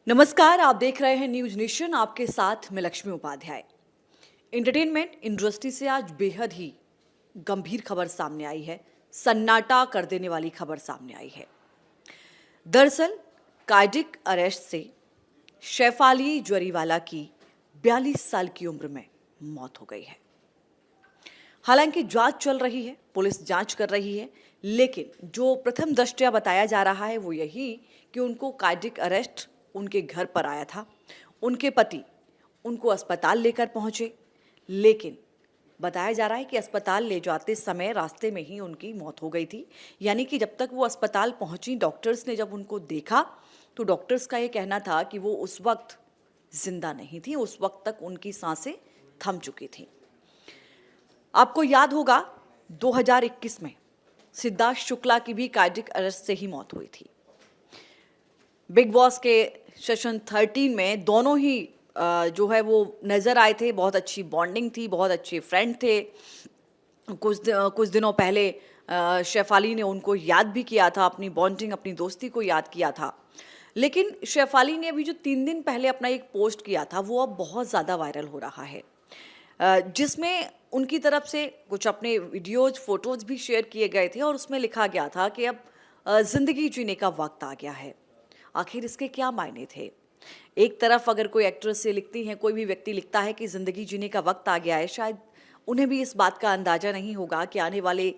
नमस्कार, आप देख रहे हैं न्यूज नेशन। आपके साथ मैं लक्ष्मी उपाध्याय। एंटरटेनमेंट इंडस्ट्री से आज बेहद ही गंभीर खबर सामने आई है। सन्नाटा कर देने वाली खबर सामने आई है। दरअसल कार्डिक अरेस्ट से शेफाली जरीवाला की 42 साल की उम्र में मौत हो गई है। हालांकि जांच चल रही है, पुलिस जांच कर रही है, लेकिन जो प्रथम दृष्टया बताया जा रहा है वो यही कि उनको कार्डिक अरेस्ट उनके घर पर आया था। उनके पति उनको अस्पताल लेकर पहुंचे, लेकिन बताया जा रहा है कि अस्पताल ले जाते समय रास्ते में ही उनकी मौत हो गई थी। यानी कि जब तक वो अस्पताल पहुंची, डॉक्टर्स ने जब उनको देखा तो डॉक्टर्स का ये कहना था कि वो उस वक्त जिंदा नहीं थी, उस वक्त तक उनकी सांसें थम चुकी थी। आपको याद होगा 2021 में सिद्धार्थ शुक्ला की भी कार्डिक अरेस्ट से ही मौत हुई थी। बिग बॉस के सेशन 13 में दोनों ही जो है वो नज़र आए थे। बहुत अच्छी बॉन्डिंग थी, बहुत अच्छे फ्रेंड थे। कुछ दिनों पहले शेफाली ने उनको याद भी किया था, अपनी बॉन्डिंग, अपनी दोस्ती को याद किया था। लेकिन शेफाली ने अभी जो 3 दिन पहले अपना एक पोस्ट किया था वो अब बहुत ज़्यादा वायरल हो रहा है, जिसमें उनकी तरफ से कुछ अपने वीडियोज फोटोज भी शेयर किए गए थे और उसमें लिखा गया था कि अब ज़िंदगी जीने का वक्त आ गया है। आखिर इसके क्या मायने थे? एक तरफ अगर कोई एक्ट्रेस से लिखती हैं, कोई भी व्यक्ति लिखता है कि ज़िंदगी जीने का वक्त आ गया है, शायद उन्हें भी इस बात का अंदाज़ा नहीं होगा कि आने वाले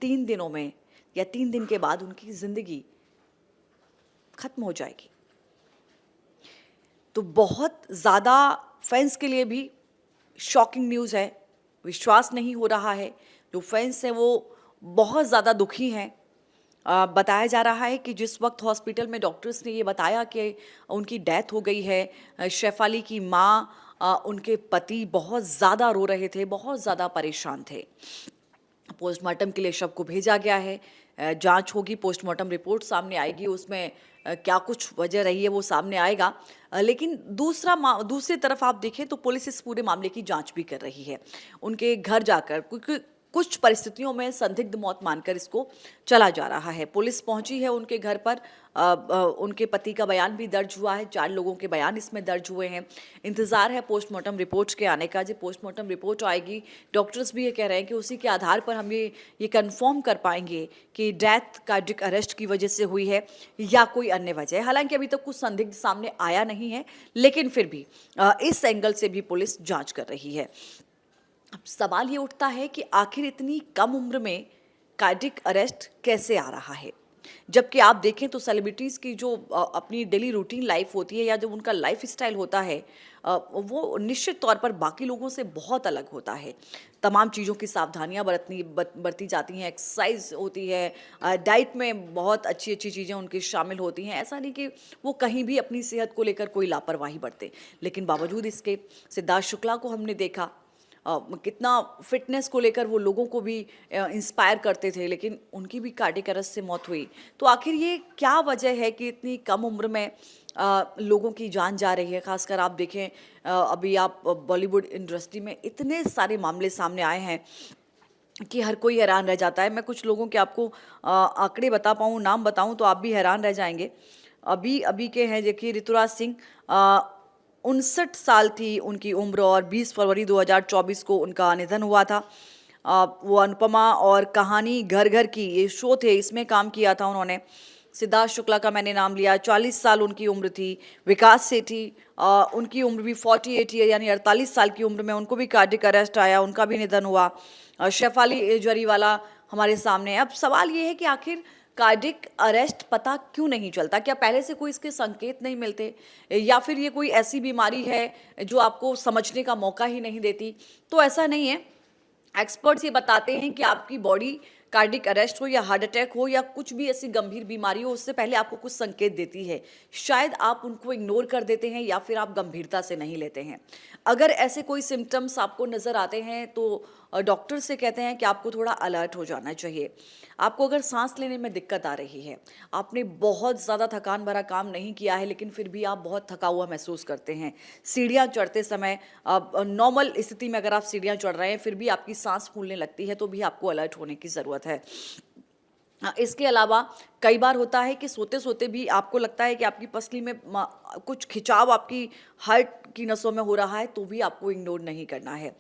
3 दिनों में या 3 दिन के बाद उनकी ज़िंदगी खत्म हो जाएगी। तो बहुत ज़्यादा फैंस के लिए भी शॉकिंग न्यूज़ है। विश्वास नहीं हो रहा है। जो फैंस हैं वो बहुत ज़्यादा दुखी हैं। बताया जा रहा है कि जिस वक्त हॉस्पिटल में डॉक्टर्स ने ये बताया कि उनकी डेथ हो गई है, शेफाली की माँ, उनके पति बहुत ज़्यादा रो रहे थे, बहुत ज़्यादा परेशान थे। पोस्टमार्टम के लिए शव को भेजा गया है। जांच होगी, पोस्टमार्टम रिपोर्ट सामने आएगी, उसमें क्या कुछ वजह रही है वो सामने आएगा। लेकिन दूसरी तरफ आप देखें तो पुलिस इस पूरे मामले की जांच भी कर रही है। उनके घर जाकर क्योंकि कुछ परिस्थितियों में संदिग्ध मौत मानकर इसको चला जा रहा है। पुलिस पहुंची है उनके घर पर। उनके पति का बयान भी दर्ज हुआ है, 4 लोगों के बयान इसमें दर्ज हुए हैं। इंतजार है पोस्टमार्टम रिपोर्ट के आने का। जब पोस्टमार्टम रिपोर्ट आएगी, डॉक्टर्स भी ये कह रहे हैं कि उसी के आधार पर हम ये कंफर्म कर पाएंगे कि डेथ कार्डिक अरेस्ट की वजह से हुई है या कोई अन्य वजह। हालांकि अभी तक कुछ संदिग्ध सामने आया नहीं है, लेकिन फिर भी इस एंगल से भी पुलिस जांच कर रही है। अब सवाल ये उठता है कि आखिर इतनी कम उम्र में कार्डिक अरेस्ट कैसे आ रहा है? जबकि आप देखें तो सेलिब्रिटीज़ की जो अपनी डेली रूटीन लाइफ होती है या जो उनका लाइफ स्टाइल होता है, वो निश्चित तौर पर बाकी लोगों से बहुत अलग होता है। तमाम चीज़ों की सावधानियां बरती जाती हैं, एक्सरसाइज होती है, डाइट में बहुत अच्छी अच्छी चीज़ें उनकी शामिल होती हैं। ऐसा नहीं कि वो कहीं भी अपनी सेहत को लेकर कोई लापरवाही बरते। लेकिन बावजूद इसके सिद्धार्थ शुक्ला को हमने देखा, कितना फिटनेस को लेकर वो लोगों को भी इंस्पायर करते थे, लेकिन उनकी भी कार्डियक अरेस्ट से मौत हुई। तो आखिर ये क्या वजह है कि इतनी कम उम्र में लोगों की जान जा रही है? खासकर आप देखें, अभी आप बॉलीवुड इंडस्ट्री में इतने सारे मामले सामने आए हैं कि हर कोई हैरान रह जाता है। मैं कुछ लोगों के आपको आंकड़े बता पाऊँ, नाम बताऊँ तो आप भी हैरान रह जाएंगे। अभी अभी के हैं, देखिए, ऋतुराज सिंह, 59 साल थी उनकी उम्र और 20 फरवरी 2024 को उनका निधन हुआ था। वो अनुपमा और कहानी घर घर की ये शो थे, इसमें काम किया था उन्होंने। सिद्धार्थ शुक्ला का मैंने नाम लिया, 40 साल उनकी उम्र थी। विकास सेठी, उनकी उम्र भी 48 ईयर यानी 48 साल की उम्र में उनको भी कार्डिक अरेस्ट आया, उनका भी निधन हुआ। शेफाली जरीवाला हमारे सामने है। अब सवाल ये है कि आखिर कार्डिक अरेस्ट पता क्यों नहीं चलता? क्या पहले से कोई इसके संकेत नहीं मिलते, या फिर ये कोई ऐसी बीमारी है जो आपको समझने का मौका ही नहीं देती? तो ऐसा नहीं है। एक्सपर्ट्स ये बताते हैं कि आपकी बॉडी कार्डिक अरेस्ट हो या हार्ट अटैक हो या कुछ भी ऐसी गंभीर बीमारी हो, उससे पहले आपको कुछ संकेत देती है। शायद आप उनको इग्नोर कर देते हैं या फिर आप गंभीरता से नहीं लेते हैं। अगर ऐसे कोई सिम्टम्स आपको नज़र आते हैं तो डॉक्टर से कहते हैं कि आपको थोड़ा अलर्ट हो जाना चाहिए। आपको अगर सांस लेने में दिक्कत आ रही है, आपने बहुत ज़्यादा थकान भरा काम नहीं किया है लेकिन फिर भी आप बहुत थका हुआ महसूस करते हैं, सीढ़ियाँ चढ़ते समय, नॉर्मल स्थिति में अगर आप सीढ़ियाँ चढ़ रहे हैं फिर भी आपकी सांस फूलने लगती है, तो भी आपको अलर्ट होने की ज़रूरत है। इसके अलावा कई बार होता है कि सोते-सोते भी आपको लगता है कि आपकी पसली में कुछ खिंचाव आपकी हार्ट की नसों में हो रहा है, तो भी आपको इग्नोर नहीं करना है।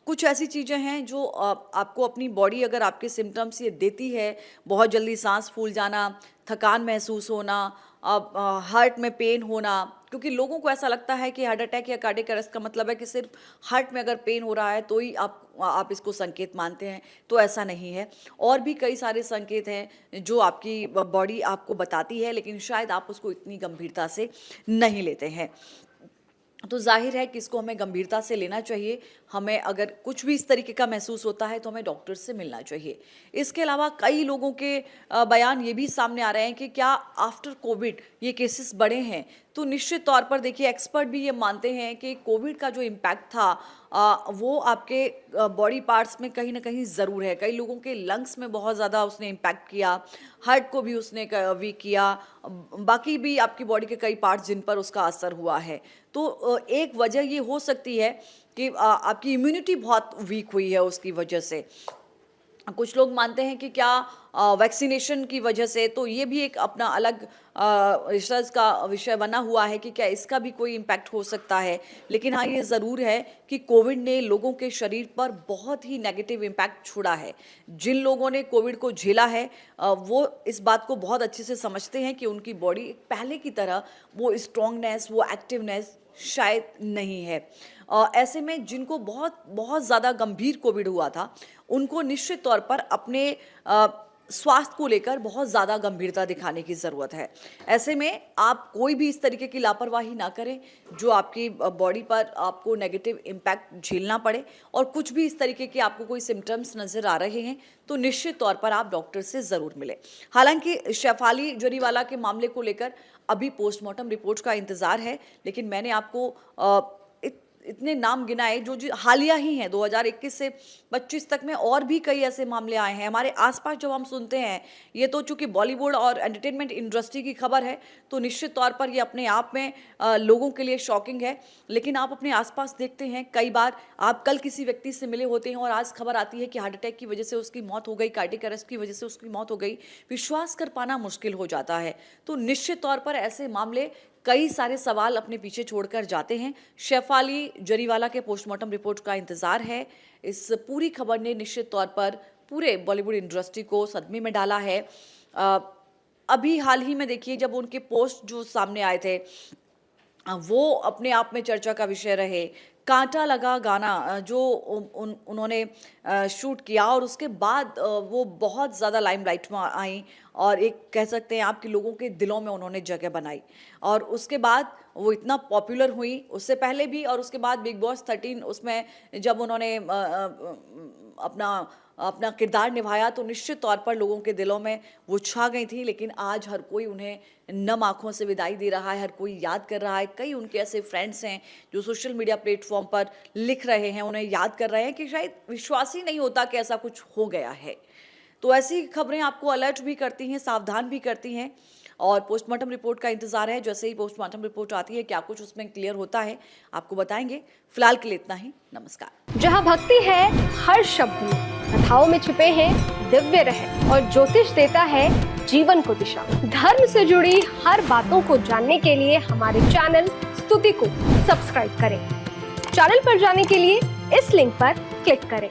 कुछ ऐसी चीज़ें हैं जो आपको अपनी बॉडी अगर आपके सिम्पटम्स ये देती है, बहुत जल्दी साँस फूल जाना, थकान महसूस होना, हार्ट में पेन होना, क्योंकि लोगों को ऐसा लगता है कि हार्ट अटैक या कार्डियक अरेस्ट का मतलब है कि सिर्फ हार्ट में अगर पेन हो रहा है तो ही आप इसको संकेत मानते हैं, तो ऐसा नहीं है। और भी कई सारे संकेत हैं जो आपकी बॉडी आपको बताती है, लेकिन शायद आप उसको इतनी गंभीरता से नहीं लेते हैं। तो ज़ाहिर है कि इसको हमें गंभीरता से लेना चाहिए। हमें अगर कुछ भी इस तरीके का महसूस होता है तो हमें डॉक्टर से मिलना चाहिए। इसके अलावा कई लोगों के बयान ये भी सामने आ रहे हैं कि क्या आफ्टर कोविड ये केसेस बढ़े हैं? तो निश्चित तौर पर देखिए, एक्सपर्ट भी ये मानते हैं कि कोविड का जो इम्पैक्ट था वो आपके बॉडी पार्ट्स में कहीं न कहीं ज़रूर है। कई लोगों के लंग्स में बहुत ज़्यादा उसने इम्पैक्ट किया, हार्ट को भी उसने वीक किया, बाकी भी आपकी बॉडी के कई पार्ट्स जिन पर उसका असर हुआ है। तो एक वजह ये हो सकती है कि आपकी इम्यूनिटी बहुत वीक हुई है उसकी वजह से। कुछ लोग मानते हैं कि क्या वैक्सीनेशन की वजह से, तो ये भी एक अपना अलग रिसर्च का विषय बना हुआ है कि क्या इसका भी कोई इम्पैक्ट हो सकता है। लेकिन हाँ, ये ज़रूर है कि कोविड ने लोगों के शरीर पर बहुत ही नेगेटिव इम्पैक्ट छोड़ा है। जिन लोगों ने कोविड को झेला है वो इस बात को बहुत अच्छे से समझते हैं कि उनकी बॉडी पहले की तरह वो स्ट्रॉन्गनेस, वो एक्टिवनेस शायद नहीं है। ऐसे में जिनको बहुत बहुत ज़्यादा गंभीर कोविड हुआ था, उनको निश्चित तौर पर अपने स्वास्थ्य को लेकर बहुत ज़्यादा गंभीरता दिखाने की ज़रूरत है। ऐसे में आप कोई भी इस तरीके की लापरवाही ना करें जो आपकी बॉडी पर आपको नेगेटिव इम्पैक्ट झेलना पड़े, और कुछ भी इस तरीके के आपको कोई सिम्टम्स नज़र आ रहे हैं तो निश्चित तौर पर आप डॉक्टर से ज़रूर मिलें। हालांकि शेफाली जरीवाला के मामले को लेकर अभी पोस्टमार्टम रिपोर्ट का इंतज़ार है, लेकिन मैंने आपको इतने नाम गिनाए जो हालिया ही हैं। 2021 से 25 तक में और भी कई ऐसे मामले आए हैं हमारे आसपास जब हम सुनते हैं। ये तो चूंकि बॉलीवुड और एंटरटेनमेंट इंडस्ट्री की खबर है तो निश्चित तौर पर ये अपने आप में लोगों के लिए शॉकिंग है, लेकिन आप अपने आसपास देखते हैं कई बार आप कल किसी व्यक्ति से मिले होते हैं और आज खबर आती है कि हार्ट अटैक की वजह से उसकी मौत हो गई, कार्डियक अरेस्ट की वजह से उसकी मौत हो गई। विश्वास कर पाना मुश्किल हो जाता है। तो निश्चित तौर पर ऐसे मामले कई सारे सवाल अपने पीछे छोड़कर जाते हैं। शेफाली जरीवाला के पोस्टमार्टम रिपोर्ट का इंतजार है। इस पूरी खबर ने निश्चित तौर पर पूरे बॉलीवुड इंडस्ट्री को सदमे में डाला है। अभी हाल ही में देखिए, जब उनके पोस्ट जो सामने आए थे वो अपने आप में चर्चा का विषय रहे। कांटा लगा गाना जो उन्होंने शूट किया और उसके बाद वो बहुत ज़्यादा लाइमलाइट में आई और एक कह सकते हैं आपके लोगों के दिलों में उन्होंने जगह बनाई, और उसके बाद वो इतना पॉपुलर हुई। उससे पहले भी और उसके बाद बिग बॉस 13 उसमें जब उन्होंने अपना किरदार निभाया तो निश्चित तौर पर लोगों के दिलों में वो छा गई थी। लेकिन आज हर कोई उन्हें नम आँखों से विदाई दे रहा है, हर कोई याद कर रहा है। कई उनके ऐसे फ्रेंड्स हैं जो सोशल मीडिया प्लेटफॉर्म पर लिख रहे हैं, उन्हें याद कर रहे हैं कि शायद विश्वास ही नहीं होता कि ऐसा कुछ हो गया है। तो ऐसी खबरें आपको अलर्ट भी करती हैं, सावधान भी करती हैं, और पोस्टमार्टम रिपोर्ट का इंतजार है। जैसे ही पोस्टमार्टम रिपोर्ट आती है, क्या कुछ उसमें क्लियर होता है, आपको बताएंगे। फिलहाल के लिए इतना ही। नमस्कार। जहाँ भक्ति है हर शब्द में, कथाओं में छुपे हैं दिव्य रहस्य, और ज्योतिष देता है जीवन को दिशा। धर्म से जुड़ी हर बातों को जानने के लिए हमारे चैनल स्तुति को सब्सक्राइब करें। चैनल पर जाने के लिए इस लिंक पर क्लिक करें।